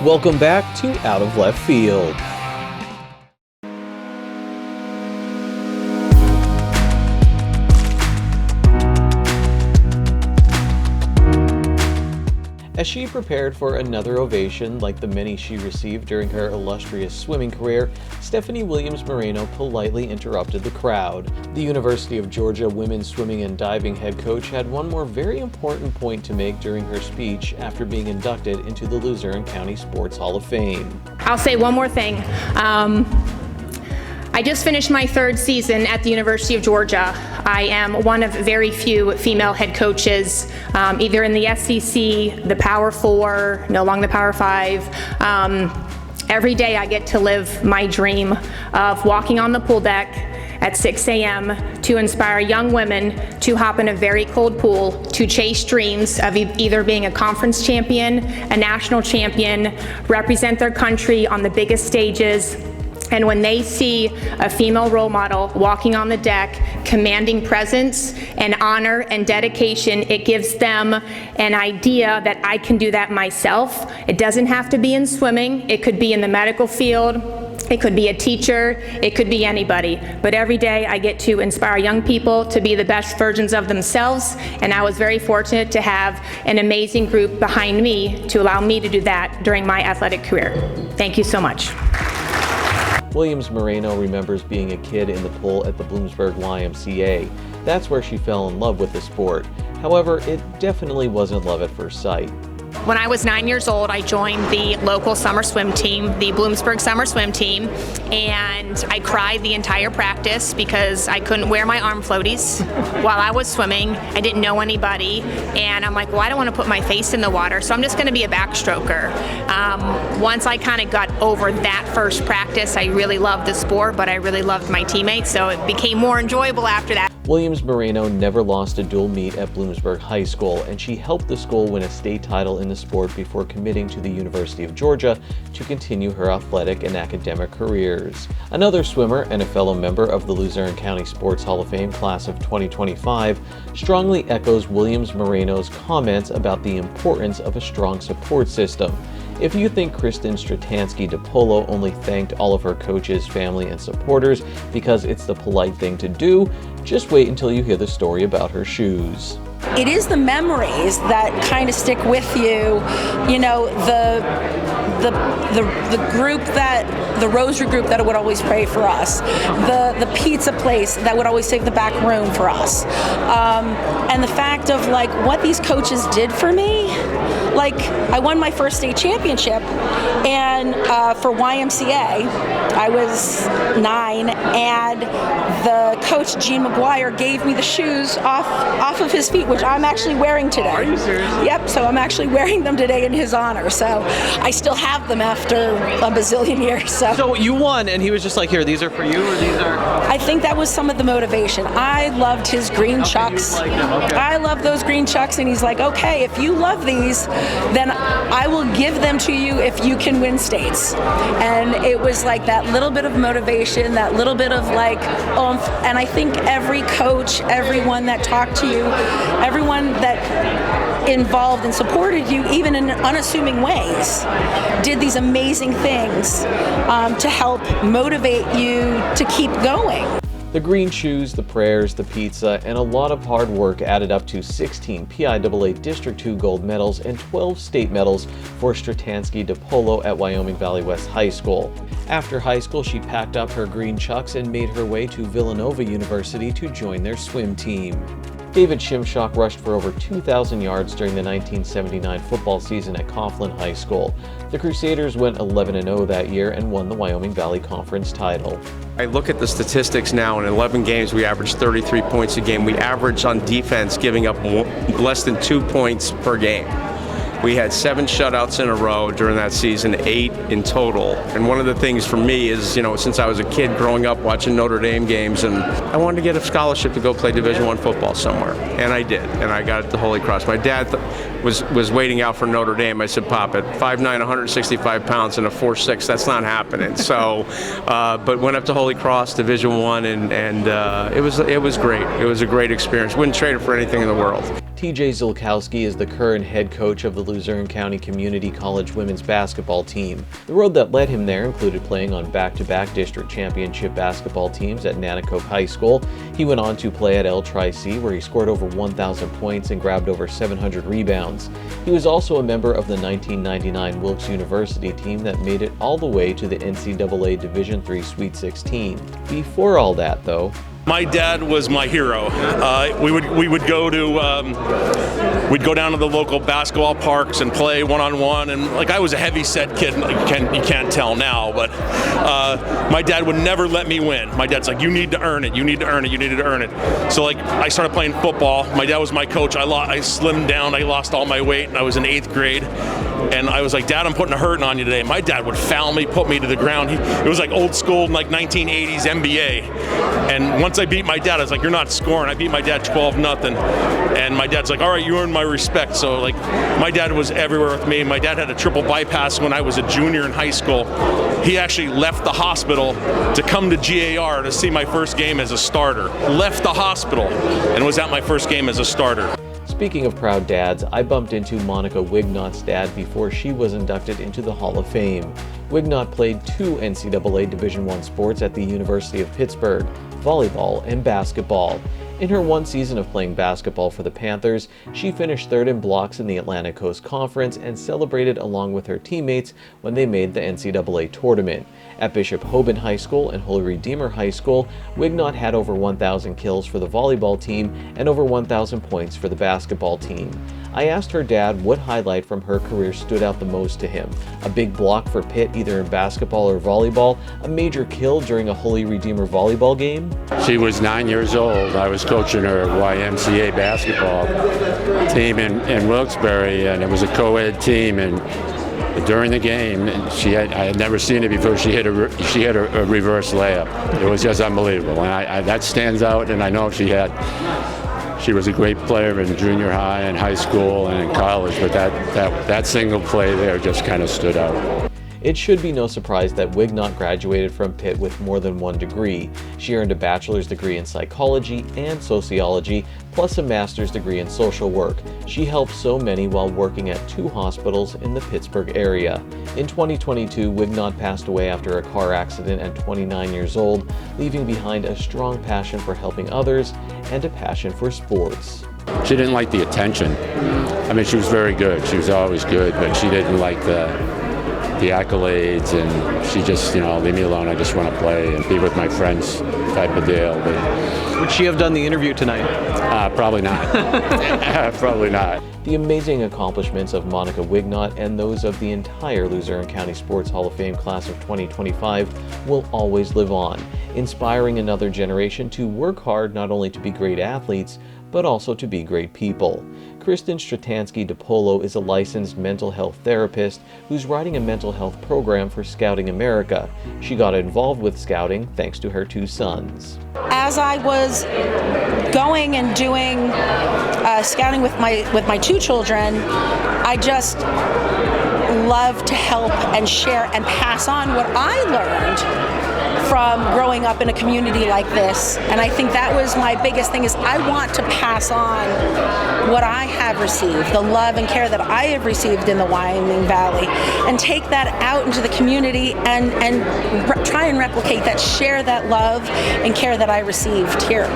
Welcome back to Out of Left Field. As she prepared for another ovation like the many she received during her illustrious swimming career, Stephanie Williams-Moreno politely interrupted the crowd. The University of Georgia women's swimming and diving head coach had one more very important point to make during her speech after being inducted into the Luzerne County Sports Hall of Fame. I'll say one more thing. I just finished my third season at the University of Georgia. I am one of very few female head coaches, either in the SEC, the Power 4, no longer the Power 5. Every day I get to live my dream of walking on the pool deck at 6 a.m. to inspire young women to hop in a very cold pool to chase dreams of either being a conference champion, a national champion, represent their country on the biggest stages. And when they see a female role model walking on the deck, commanding presence and honor and dedication, it gives them an idea that I can do that myself. It doesn't have to be in swimming. It could be in the medical field. It could be a teacher. It could be anybody. But every day I get to inspire young people to be the best versions of themselves. And I was very fortunate to have an amazing group behind me to allow me to do that during my athletic career. Thank you so much. Williams-Moreno remembers being a kid in the pool at the Bloomsburg YMCA. That's where she fell in love with the sport. However, it definitely wasn't love at first sight. When I was 9 years old, I joined the local summer swim team, the Bloomsburg summer swim team, and I cried the entire practice because I couldn't wear my arm floaties while I was swimming. I didn't know anybody, and I'm like, well, I don't want to put my face in the water, so I'm just going to be a backstroker. Once I kind of got over that first practice, I really loved the sport, but I really loved my teammates, so it became more enjoyable after that. Williams-Moreno never lost a dual meet at Bloomsburg High School, and she helped the school win a state title in the sport before committing to the University of Georgia to continue her athletic and academic careers. Another swimmer and a fellow member of the Luzerne County Sports Hall of Fame class of 2025 strongly echoes Williams-Moreno's comments about the importance of a strong support system. If you think Kristen Stratansky-DePolo only thanked all of her coaches, family, and supporters because it's the polite thing to do, just wait until you hear the story about her shoes. It is the memories that kind of stick with you. You know, the group the rosary group that would always pray for us, the pizza place that would always save the back room for us, and the fact of like what these coaches did for me. Like, I won my first state championship, and for YMCA, I was 9, and the coach, Gene McGuire, gave me the shoes off of his feet, which I'm actually wearing today. Are you serious? Yep, so I'm actually wearing them today in his honor, so I still have them after a bazillion years. So you won, and he was just like, here, these are for you, or these are... I think that was some of the motivation. I loved his green chucks. Okay. I love those green chucks, and he's like, okay, if you love these, then I will give them to you if you can win states. And it was like that little bit of motivation, that little bit of like oomph. And I think every coach, everyone that talked to you, everyone that involved and supported you, even in unassuming ways, did these amazing things to help motivate you to keep going. The green shoes, the prayers, the pizza, and a lot of hard work added up to 16 PIAA District II gold medals and 12 state medals for Stratansky-DePolo at Wyoming Valley West High School. After high school, she packed up her green chucks and made her way to Villanova University to join their swim team. David Shimshock rushed for over 2,000 yards during the 1979 football season at Coughlin High School. The Crusaders went 11-0 that year and won the Wyoming Valley Conference title. I look at the statistics now. In 11 games, we averaged 33 points a game. We averaged on defense giving up less than 2 points per game. We had 7 shutouts in a row during that season, 8 in total. And one of the things for me is, you know, since I was a kid growing up watching Notre Dame games, and I wanted to get a scholarship to go play Division I football somewhere. And I did, and I got it to Holy Cross. My dad was waiting out for Notre Dame. I said, Pop, at 5'9", 165 pounds and a 4'6", that's not happening. So, but went up to Holy Cross, Division I, and it was great. It was a great experience. Wouldn't trade it for anything in the world. TJ Zulkowski is the current head coach of the Luzerne County Community College women's basketball team. The road that led him there included playing on back-to-back district championship basketball teams at Nanticoke High School. He went on to play at El Tri-C, where he scored over 1,000 points and grabbed over 700 rebounds. He was also a member of the 1999 Wilkes University team that made it all the way to the NCAA Division III Sweet 16. Before all that, though, my dad was my hero. We would go to we'd go down to the local basketball parks and play one-on-one, and like I was a heavy set kid. You can't tell now, but my dad would never let me win. My dad's like, you need to earn it. You need to earn it. You need to earn it. So like I started playing football. My dad was my coach. I slimmed down. I lost all my weight, and I was in 8th grade. And I was like, Dad, I'm putting a hurting on you today. My dad would foul me, put me to the ground. It was like old school, like 1980s NBA. And once I beat my dad, I was like, you're not scoring. I beat my dad 12-0. And my dad's like, all right, you earned my respect. So like, my dad was everywhere with me. My dad had a triple bypass when I was a junior in high school. He actually left the hospital to come to GAR to see my first game as a starter. Left the hospital and was at my first game as a starter. Speaking of proud dads, I bumped into Monica Wignot's dad before she was inducted into the Hall of Fame. Wignot played 2 NCAA Division I sports at the University of Pittsburgh, volleyball and basketball. In her one season of playing basketball for the Panthers, she finished 3rd in blocks in the Atlantic Coast Conference and celebrated along with her teammates when they made the NCAA tournament. At Bishop Hoban High School and Holy Redeemer High School, Wignot had over 1,000 kills for the volleyball team and over 1,000 points for the basketball team. I asked her dad what highlight from her career stood out the most to him. A big block for Pitt either in basketball or volleyball, a major kill during a Holy Redeemer volleyball game. She was 9 years old. I was coaching her YMCA basketball team in Wilkes-Barre, and it was a co-ed team. And during the game, I had never seen it before. She hit a reverse layup. It was just unbelievable, and that stands out. And I know she was a great player in junior high and high school and in college, but that single play there just kind of stood out. It should be no surprise that Wignot graduated from Pitt with more than one degree. She earned a bachelor's degree in psychology and sociology, plus a master's degree in social work. She helped so many while working at 2 hospitals in the Pittsburgh area. In 2022, Wignot passed away after a car accident at 29 years old, leaving behind a strong passion for helping others and a passion for sports. She didn't like the attention. I mean, she was very good. She was always good, but she didn't like the accolades, and she just, leave me alone. I just want to play and be with my friends type of deal. But would she have done the interview tonight? Probably not. Probably not. The amazing accomplishments of Monica Wignot and those of the entire Luzerne County Sports Hall of Fame class of 2025 will always live on, inspiring another generation to work hard not only to be great athletes, but also to be great people. Kristen Stratansky DePolo is a licensed mental health therapist who's writing a mental health program for Scouting America. She got involved with Scouting thanks to her 2 sons. As I was going and doing Scouting with my 2 children, I just love to help and share and pass on what I learned from growing up in a community like this. And I think that was my biggest thing, is I want to pass on what I have received, the love and care that I have received in the Wyoming Valley, and take that out into the community and try and replicate that, share that love and care that I received here.